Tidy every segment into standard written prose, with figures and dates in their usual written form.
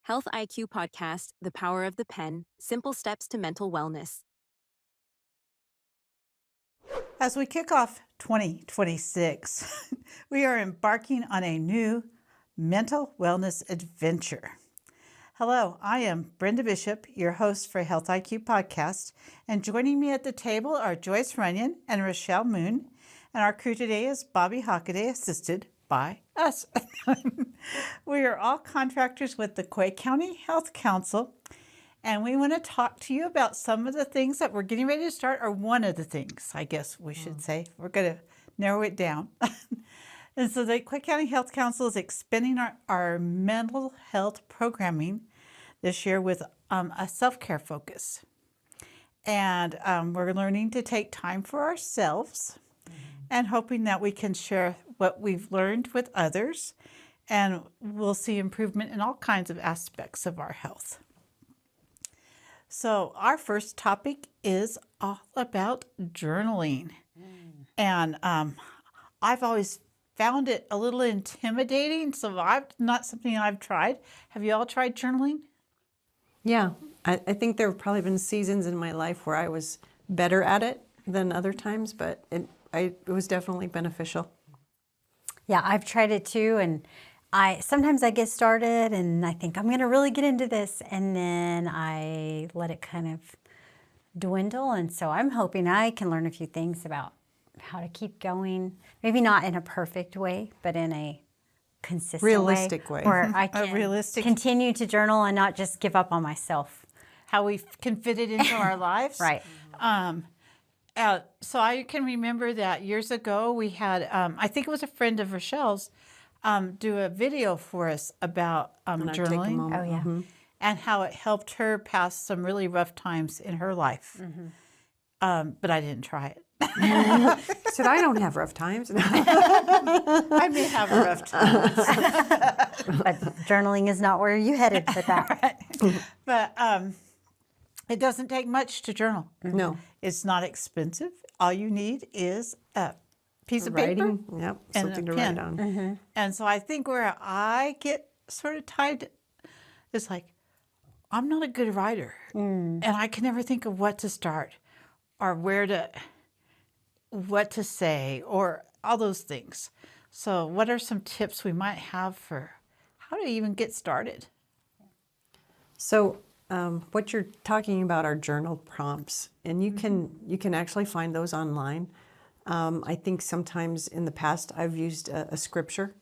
Health IQ Podcast, The Power of the Pen, Simple Steps to Mental Wellness. As we kick off 2026, we are embarking on a new mental wellness adventure. Hello, I am Brenda Bishop, your host for Health IQ Podcast, and joining me at the table are Joyce Runyan and Rachelle Moon, and our crew today is Bobby Hockaday, assisted by us. We are all contractors with the Quay County Health Council, and we want to talk to you about some of the things that we're getting ready to start, or one of the things, I guess we should say. We're going to narrow it down. And so the Quay County Health Council is expanding our mental health programming this year with a self-care focus. And we're learning to take time for ourselves and hoping that we can share what we've learned with others, and we'll see improvement in all kinds of aspects of our health. So our first topic is all about journaling. And I've always found it a little intimidating, so not something I've tried. Have you all tried journaling? Yeah, I think there have probably been seasons in my life where I was better at it than other times, but it was definitely beneficial. Yeah, I've tried it too, and sometimes I get started and I think I'm going to really get into this, and then I let it kind of dwindle, and so I'm hoping I can learn a few things about how to keep going, maybe not in a perfect way, but in a consistent realistic way. Where I can continue to journal and not just give up on myself. How we can fit it into our lives. Right. So I can remember that years ago we had, I think it was a friend of Rachelle's, do a video for us about journaling. Oh, yeah. Mm-hmm. And how it helped her pass some really rough times in her life. But I didn't try it. Said I don't have rough times. I may have rough times. But journaling is not where you headed with that. But it doesn't take much to journal. No. It's not expensive. All you need is a piece of paper Writing, yep, and something a to pen. write on. And so I think where I get sort of tied is like, I'm not a good writer, and I can never think of what to start or what to say or all those things. So what are some tips we might have for how to even get started? So what you're talking about are journal prompts, and you can actually find those online. I think sometimes in the past I've used a scripture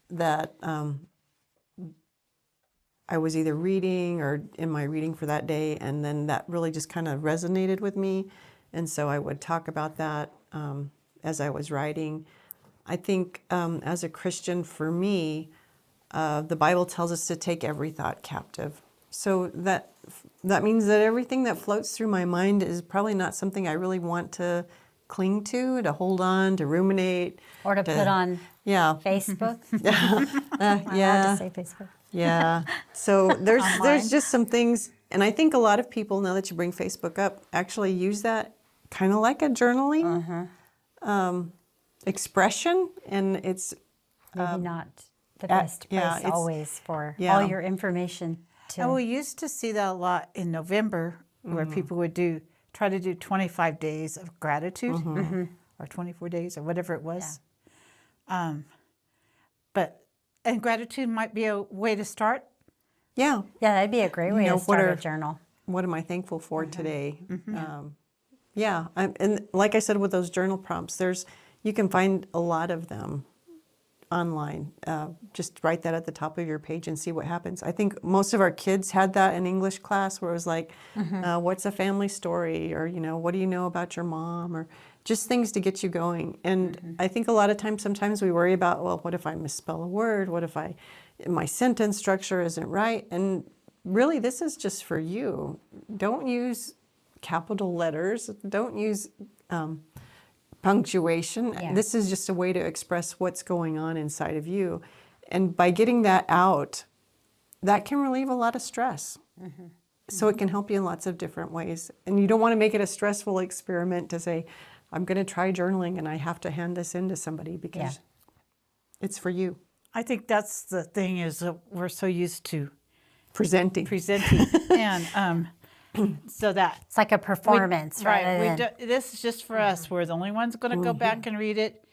that I was either reading or in my reading for that day, and then that really just kind of resonated with me, and so I would talk about that as I was writing. I think as a Christian, for me, the Bible tells us to take every thought captive. So that means that everything that floats through my mind is probably not something I really want to cling to hold on, to ruminate. Or to put on Facebook. Yeah. Allowed to say Facebook. Yeah. So there's just some things, and I think a lot of people, now that you bring Facebook up, actually use that kind of like a journaling expression, and it's maybe not the best place always for all your information. And we used to see that a lot in November, where people would try to do 25 days of gratitude, or 24 days, or whatever it was. Yeah. And gratitude might be a way to start. Yeah, that'd be a great way to start a journal. What am I thankful for today? And like I said, with those journal prompts, you can find a lot of them online. Just write that at the top of your page and see what happens. I think most of our kids had that in English class, where it was like, what's a family story? Or, what do you know about your mom? Or just things to get you going. And I think a lot of times, sometimes we worry about, well, what if I misspell a word? What if my sentence structure isn't right? And really, this is just for you. Don't use capital letters. Don't use punctuation. Yeah. This is just a way to express what's going on inside of you. And by getting that out, that can relieve a lot of stress. So it can help you in lots of different ways. And you don't want to make it a stressful experiment to say, I'm going to try journaling and I have to hand this in to somebody, because it's for you. I think that's the thing, is that we're so used to presenting. And so that It's like a performance, right. rather than This is just for us. We're the only ones going to go back and read it.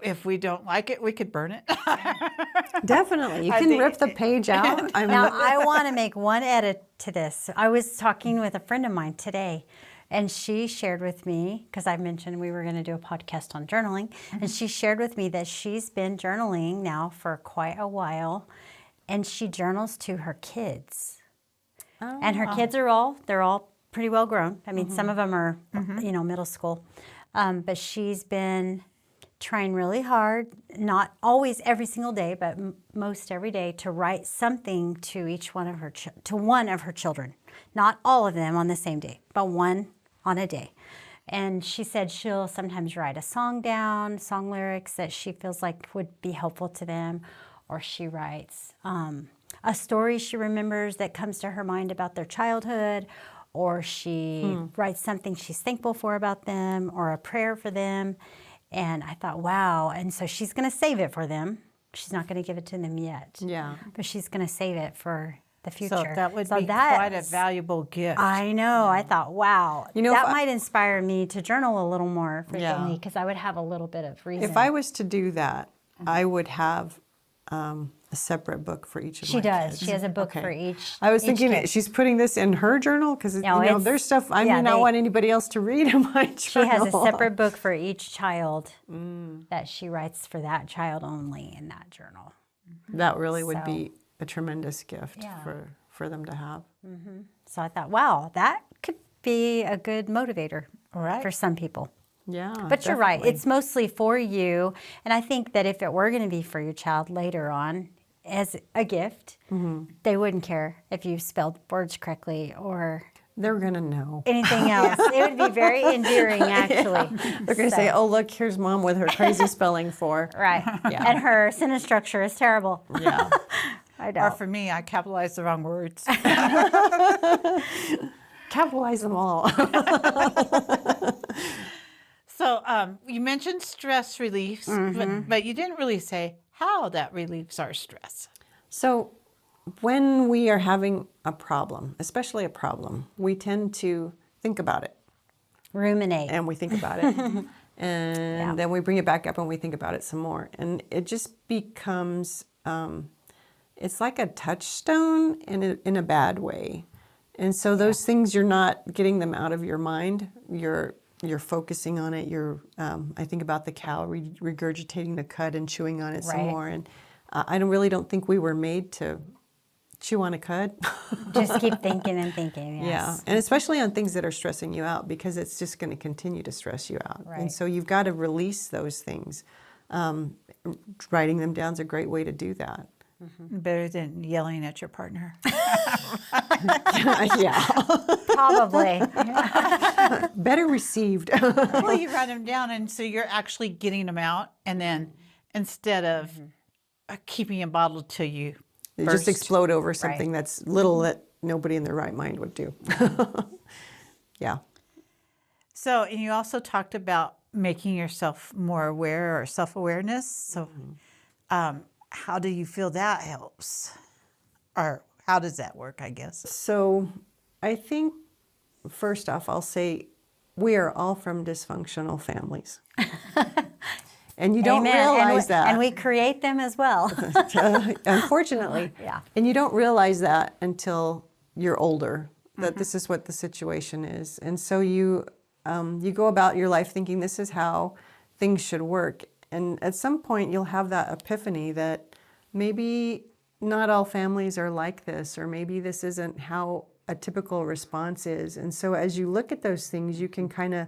If we don't like it, we could burn it. Definitely. You I can think- rip the page out. Now, I want to make one edit to this. I was talking with a friend of mine today, and she shared with me, because I mentioned we were going to do a podcast on journaling, and she shared with me that she's been journaling now for quite a while, and she journals to her kids. And her kids are they're all pretty well grown. I mean, some of them are, middle school. But she's been trying really hard, not always every single day, but most every day, to write something to each one of her one of her children. Not all of them on the same day, but one on a day. And she said she'll sometimes write a song down, song lyrics that she feels like would be helpful to them, or she writes a story she remembers that comes to her mind about their childhood, or she writes something she's thankful for about them, or a prayer for them. And I thought, wow. And so she's going to save it for them. She's not going to give it to them yet. Yeah. But she's going to save it for the future. So that would be quite a valuable gift. I know. I thought, wow. You know, that might inspire me to journal a little more frequently, Yeah. because I would have a little bit of reason. If I was to do that, I would have a separate book for each of She my does. kids. She has a book Okay. for each. I was each thinking kid. she's putting this in her journal because No, it's- there's stuff I yeah, may not they- want anybody else to read in my journal. She has a separate book for each child that she writes for that child only in that journal. That really would So- be a tremendous gift Yeah. for them to have. So I thought, wow, that could be a good motivator Right. for some people. Yeah, But you're right. definitely. It's mostly for you. And I think that if it were going to be for your child later on as a gift, they wouldn't care if you spelled words correctly or They're gonna know. anything else. It would be very endearing, actually. They're gonna say, "Oh, look, here's Mom with her crazy spelling for." Right. Yeah. And her sentence structure is terrible. Yeah. I Or know. for me, I capitalized the wrong words. Capitalize them all. So you mentioned stress reliefs, but you didn't really say how that relieves our stress. So, when we are having a problem, especially a problem, we tend to think about it. Ruminate. And we think about it. And then we bring it back up and we think about it some more. And it just becomes, it's like a touchstone in a bad way. And so those things, you're not getting them out of your mind. You're focusing on it. I think about the cow regurgitating the cud and chewing on it some Right. more. And I really don't think we were made to chew on a cud. Just keep thinking and thinking. Yes. Yeah, and especially on things that are stressing you out, because it's just going to continue to stress you out. Right. And so you've got to release those things. Writing them down is a great way to do that. Better than yelling at your partner. Yeah, Probably. better received. Well, you write them down, and so you're actually getting them out, and then instead of keeping them bottled till you They burst. just explode over something that's little that nobody in their right mind would do. Yeah. So, and you also talked about making yourself more aware or self-awareness. So, how do you feel that helps? Or how does that work, I guess? So I think, first off, I'll say we are all from dysfunctional families. And you don't Amen. realize that. And we create them as well. Unfortunately. Yeah. And you don't realize that until you're older, that this is what the situation is. And so you go about your life thinking this is how things should work. And at some point you'll have that epiphany that maybe not all families are like this, or maybe this isn't how a typical response is. And so as you look at those things, you can kind of,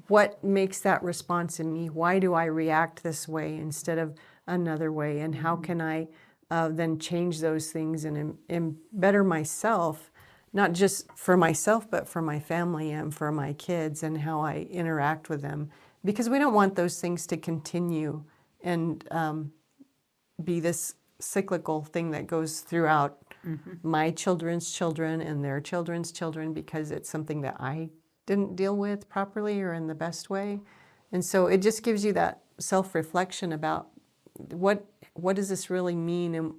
what makes that response in me? Why do I react this way instead of another way? And how can I then change those things and better myself, not just for myself, but for my family and for my kids and how I interact with them? Because we don't want those things to continue and be this cyclical thing that goes throughout my children's children and their children's children, because it's something that I didn't deal with properly or in the best way. And so it just gives you that self-reflection about what does this really mean,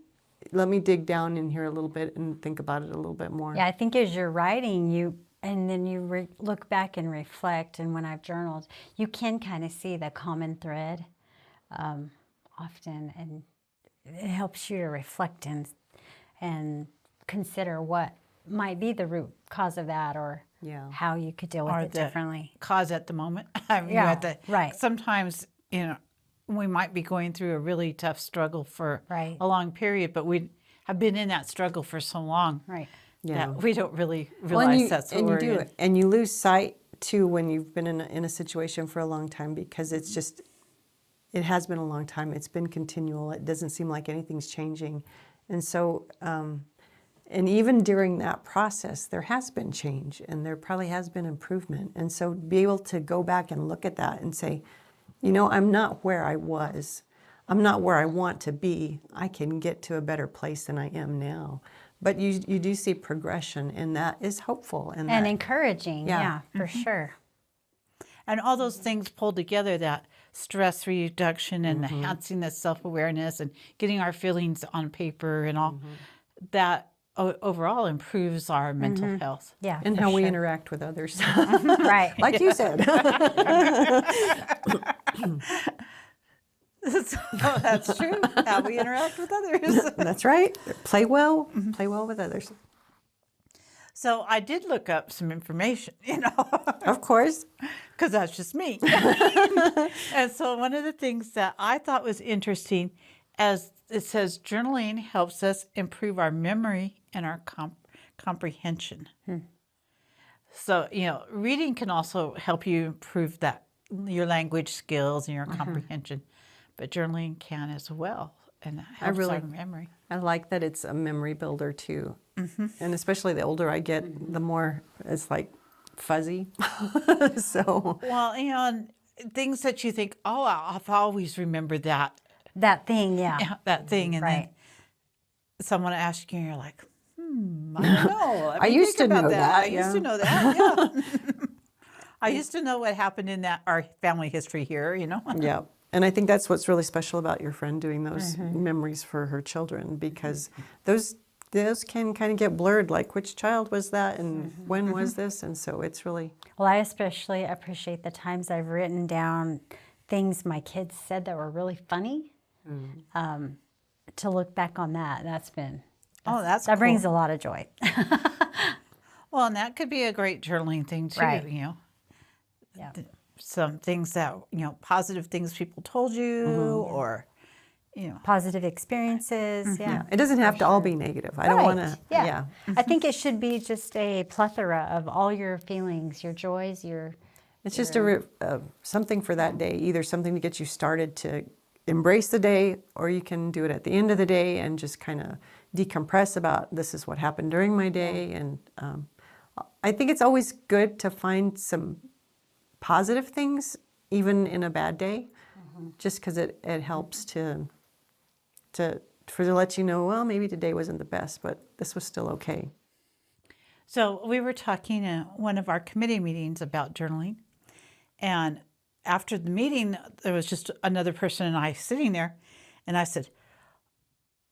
let me dig down in here a little bit and think about it a little bit more. Yeah, I think as you're writing, and then you look back and reflect, and when I've journaled, you can kind of see the common thread often, and it helps you to reflect and consider what might be the root cause of that, or how you could deal with Or it the differently. cause at the moment. I mean, Yeah, right. Sometimes, we might be going through a really tough struggle for Right. a long period, but we have been in that struggle for so long Right. that we don't really Well, realize that's what and we're you do in. it, and you lose sight too when you've been in a situation for a long time, because it has been a long time. It's been continual. It doesn't seem like anything's changing, and so and even during that process, there has been change, and there probably has been improvement. And so be able to go back and look at that and say, I'm not where I was. I'm not where I want to be. I can get to a better place than I am now. But you do see progression, and that is hopeful. And that, encouraging, Yeah. for sure. And all those things pulled together, that stress reduction and enhancing the self-awareness and getting our feelings on paper and all that overall improves our mental health. Yeah, and for how we sure. interact with others. Right. Like you said. So that's true, how we interact with others. That's right. Play well. Play well with others. So I did look up some information, Of course. because that's just me. And so one of the things that I thought was interesting, as it says, journaling helps us improve our memory and our comprehension. So, reading can also help you improve your language skills and your comprehension, but journaling can as well, and that helps our memory. I like that it's a memory builder too. And especially the older I get, the more it's like fuzzy. So, Well, and things that you think, oh, I've always remembered that. That thing, yeah. That thing, and Right. then someone asks you, and you're like, I don't know. Let I me used think to about know that, I used to know that. Yeah. I used to know what happened in our family history here. yeah. And I think that's what's really special about your friend doing those memories for her children, because those can kind of get blurred, like which child was that and when was this? And so it's really... Well, I especially appreciate the times I've written down things my kids said that were really funny. To look back on that, that brings a lot of joy. Well, and that could be a great journaling thing too. Right. Yeah. Some things that positive things people told you, or Positive experiences, yeah. It doesn't have to all be negative. I don't want to... Yeah. I think it should be just a plethora of all your feelings, your joys, your... It's just something for that day, either something to get you started to embrace the day, or you can do it at the end of the day and just kind of decompress about this is what happened during my day. And I think it's always good to find some positive things, even in a bad day, just because it helps to let you know, well, maybe today wasn't the best, but this was still okay. So we were talking at one of our committee meetings about journaling, and after the meeting, there was just another person and I sitting there, and I said,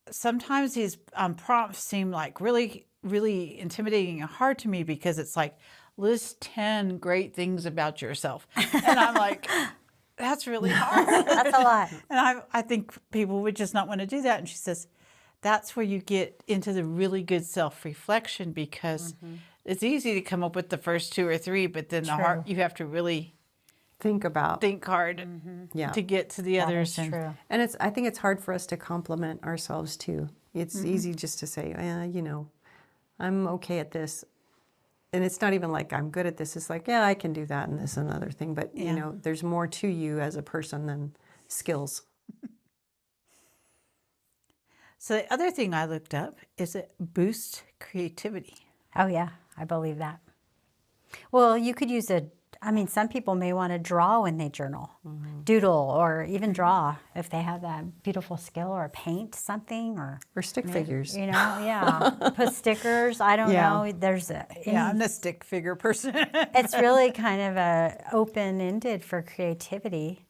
sometimes these prompts seem like really, really intimidating and hard to me, because it's like, list 10 great things about yourself. And I'm like, that's really hard. That's a lot. And I think people would just not want to do that. And she says, that's where you get into the really good self-reflection, because it's easy to come up with the first 2 or 3, but then you have to really think hard to get to the others. That is true. And I think it's hard for us to compliment ourselves too. It's easy just to say, I'm okay at this. And it's not even like I'm good at this. It's like, yeah, I can do that and this and another thing. But, there's more to you as a person than skills. So the other thing I looked up is it boosts creativity. Oh, yeah, I believe that. Well, you could use some people may want to draw when they journal, doodle, or even draw if they have that beautiful skill, or paint something, or stick figures. Put stickers. I don't know. I'm the stick figure person. It's really kind of open-ended for creativity.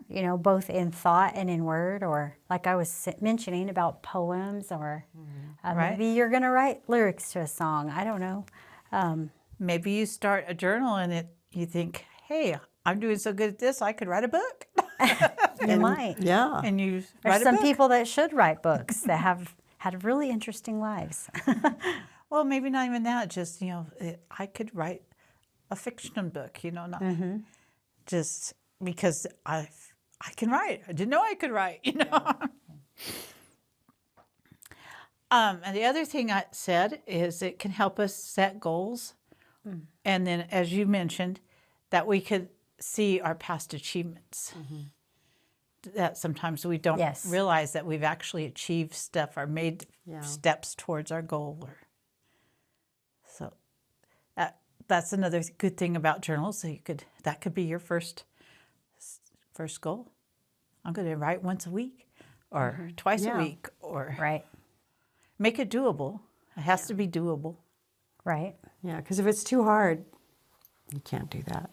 you know, both in thought and in word, or like I was mentioning about poems, or Right. maybe you're going to write lyrics to a song. I don't know. Maybe you start a journal and you think, hey, I'm doing so good at this, I could write a book. You might. Yeah. And you There's write a some book. people that should write books that have had really interesting lives. Well, maybe not even that. Just, I could write a fiction book, not just because I can write. I didn't know I could write, And the other thing I said is it can help us set goals. And then, as you mentioned, that we could see our past achievements. That sometimes we don't Yes. realize that we've actually achieved stuff or made steps towards our goal. So that's another good thing about journals. So that could be your first goal. I'm going to write once a week or twice a week, or Right. make it doable. It has to be doable. Right. Yeah, because if it's too hard, you can't do that.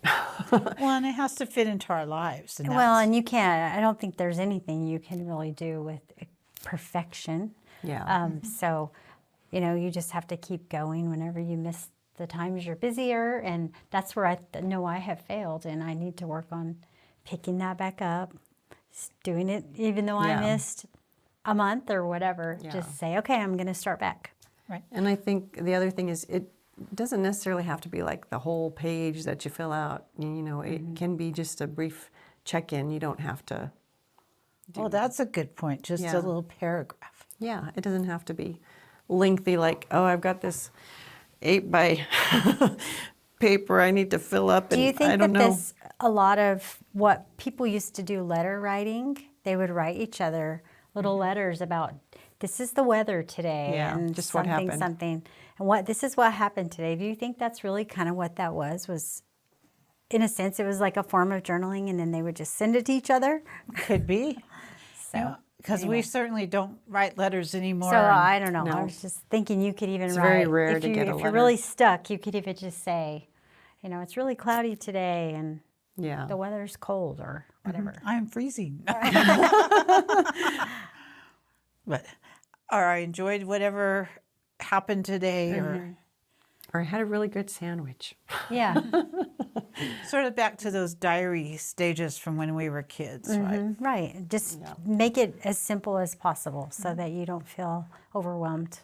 Well, and it has to fit into our lives. And Well, and you can't, I don't think there's anything you can really do with perfection. Yeah. So, you just have to keep going whenever you miss the times you're busier. And that's where I know I have failed, and I need to work on picking that back up, doing it even though I missed a month or whatever. Yeah. Just say, okay, I'm going to start back. And I think the other thing is it doesn't necessarily have to be like the whole page that you fill out. It can be just a brief check-in. You don't have to. well, that's a good point. Just Yeah. a little paragraph. Yeah, it doesn't have to be lengthy. Like, oh, I've got this 8 by paper I need to fill up. Do And you think I don't that know. this, a lot of what people used to do letter writing, they would write each other little letters about, this is the weather today, Yeah, and just what something, happened. something, and this is what happened today. Do you think that's really kind of what that was, in a sense, it was like a form of journaling, and then they would just send it to each other? Could be. So, Because we certainly don't write letters anymore. so I don't know. No. I was just thinking you could even It's write. very rare if to you, get a if you're letter. really stuck, you could even just say, it's really cloudy today, and Yeah. the weather's cold, or whatever. I'm freezing. But, or I enjoyed whatever happened today, or Or I had a really good sandwich. Yeah. sort of back to those diary stages from when we were kids, right? Right. Just make it as simple as possible so that you don't feel overwhelmed.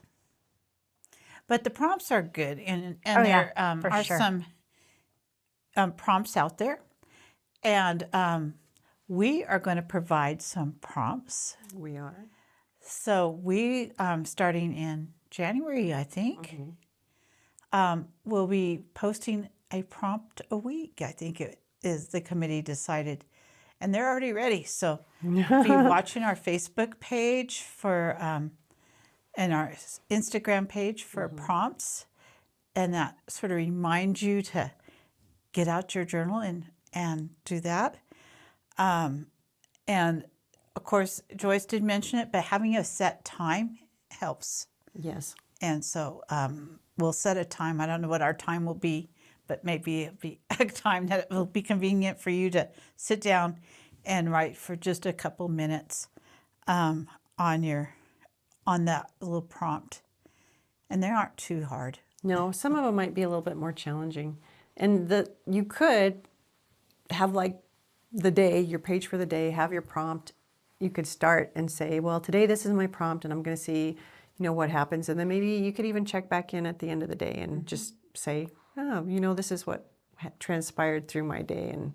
But the prompts are good, and Oh, yeah, there for are sure. some prompts out there, and we are going to provide some prompts. We are. So we, starting in January, I think, we'll be posting a prompt a week. I think it is the committee decided, and they're already ready. So be watching our Facebook page for and our Instagram page for prompts, and that sort of reminds you to get out your journal and do that. And of course, Joyce did mention it, but having a set time helps. Yes. And so we'll set a time. I don't know what our time will be, but maybe it'll be a time that will be convenient for you to sit down and write for just a couple minutes on that little prompt. And they aren't too hard. No, some of them might be a little bit more challenging. And you could have like the day, your page for the day, have your prompt. You could start and say, well, today this is my prompt and I'm going to see, what happens. And then maybe you could even check back in at the end of the day and just say, oh, this is what transpired through my day. And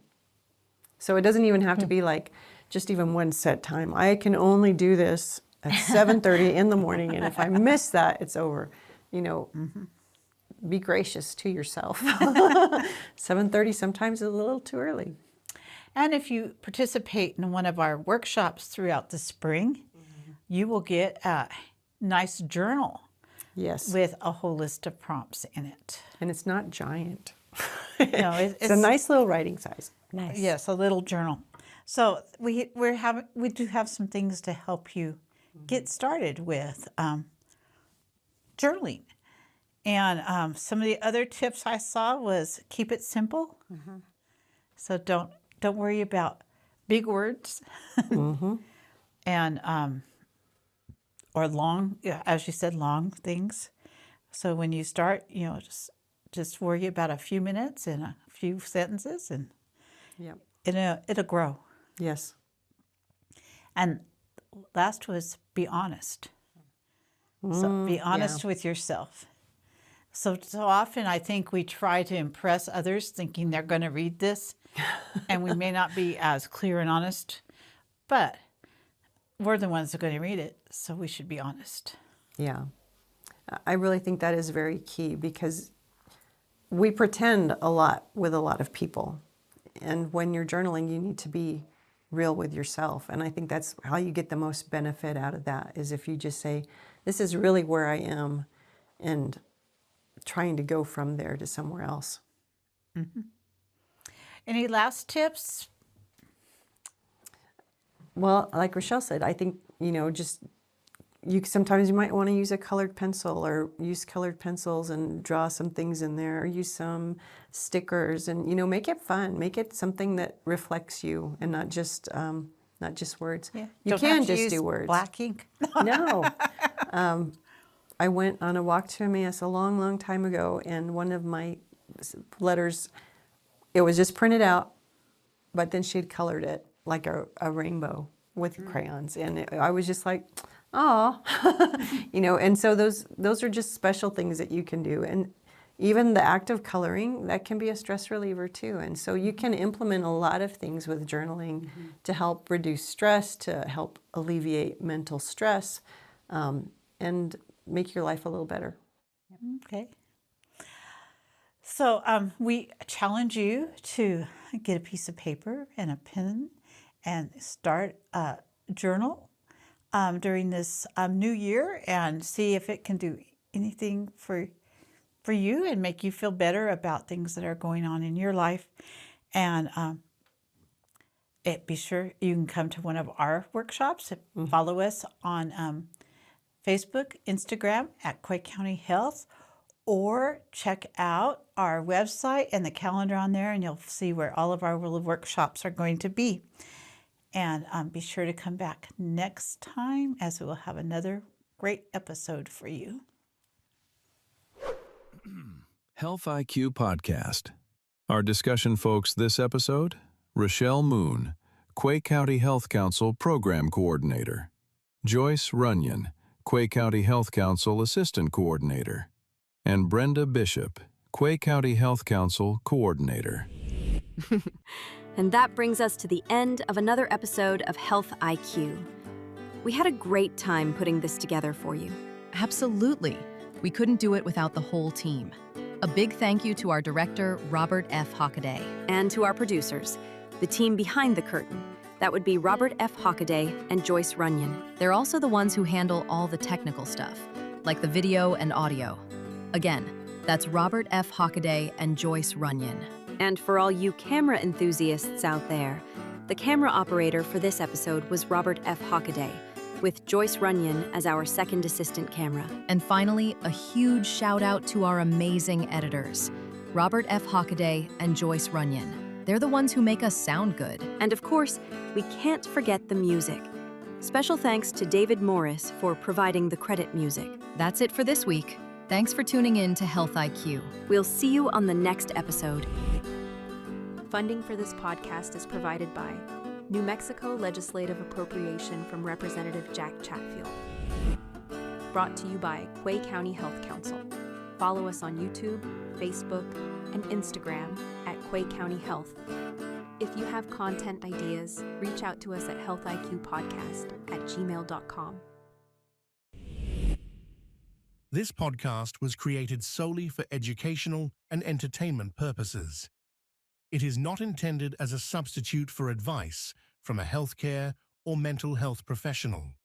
so it doesn't even have to be like just even one set time. I can only do this at 7:30 in the morning. And if I miss that, it's over. Be gracious to yourself. 7:30 sometimes is a little too early. And if you participate in one of our workshops throughout the spring, you will get a nice journal Yes. with a whole list of prompts in it. And it's not giant. No, It's a nice little writing size. Nice. Yes, a little journal. So we do have some things to help you get started with journaling. And some of the other tips I saw was keep it simple. So don't worry about big words and or long, yeah, as you said, long things. So when you start, just worry about a few minutes and a few sentences, and Yep. it'll grow. Yes. And last was be honest. So be honest yeah. with yourself. So often I think we try to impress others thinking they're going to read this, and we may not be as clear and honest, but we're the ones that are going to read it, so we should be honest. Yeah. I really think that is very key, because we pretend a lot with a lot of people. And when you're journaling, you need to be real with yourself. And I think that's how you get the most benefit out of that, is if you just say, this is really where I am, and trying to go from there to somewhere else. Any last tips? Well, like Rachelle said, I think, just sometimes you might want to use a colored pencil, or use colored pencils and draw some things in there, or use some stickers, and make it fun. Make it something that reflects you, and not just words. Yeah. You Don't can have to just use do words. black ink. No. I went on a walk to Emmaus a long, long time ago, and one of my letters, it was just printed out, but then she had colored it like a rainbow with crayons, and I was just like, oh, and so those are just special things that you can do. And even the act of coloring, that can be a stress reliever too. And so you can implement a lot of things with journaling to help reduce stress, to help alleviate mental stress, and make your life a little better. Okay. So we challenge you to get a piece of paper and a pen and start a journal during this new year, and see if it can do anything for you and make you feel better about things that are going on in your life. And be sure you can come to one of our workshops. Follow us on Facebook, Instagram at Quay County Health, or check out our website and the calendar on there, and you'll see where all of our workshops are going to be. And be sure to come back next time, as we will have another great episode for you. Health IQ Podcast. Our discussion folks this episode: Rachelle Moon, Quay County Health Council Program Coordinator; Joyce Runyan, Quay County Health Council Assistant Coordinator; and Brenda Bishop, Quay County Health Council Coordinator. And that brings us to the end of another episode of Health IQ. We had a great time putting this together for you. Absolutely. We couldn't do it without the whole team. A big thank you to our director, Robert F. Hockaday. And to our producers, the team behind the curtain. That would be Robert F. Hockaday and Joyce Runyan. They're also the ones who handle all the technical stuff, like the video and audio. Again, that's Robert F. Hockaday and Joyce Runyan. And for all you camera enthusiasts out there, the camera operator for this episode was Robert F. Hockaday, with Joyce Runyan as our second assistant camera. And finally, a huge shout out to our amazing editors, Robert F. Hockaday and Joyce Runyan. They're the ones who make us sound good. And of course, we can't forget the music. Special thanks to David Morris for providing the credit music. That's it for this week. Thanks for tuning in to Health IQ. We'll see you on the next episode. Funding for this podcast is provided by New Mexico Legislative Appropriation from Representative Jack Chatfield. Brought to you by Quay County Health Council. Follow us on YouTube, Facebook, and Instagram at Quay County Health. If you have content ideas, reach out to us at healthiqpodcast@gmail.com. This podcast was created solely for educational and entertainment purposes. It is not intended as a substitute for advice from a healthcare or mental health professional.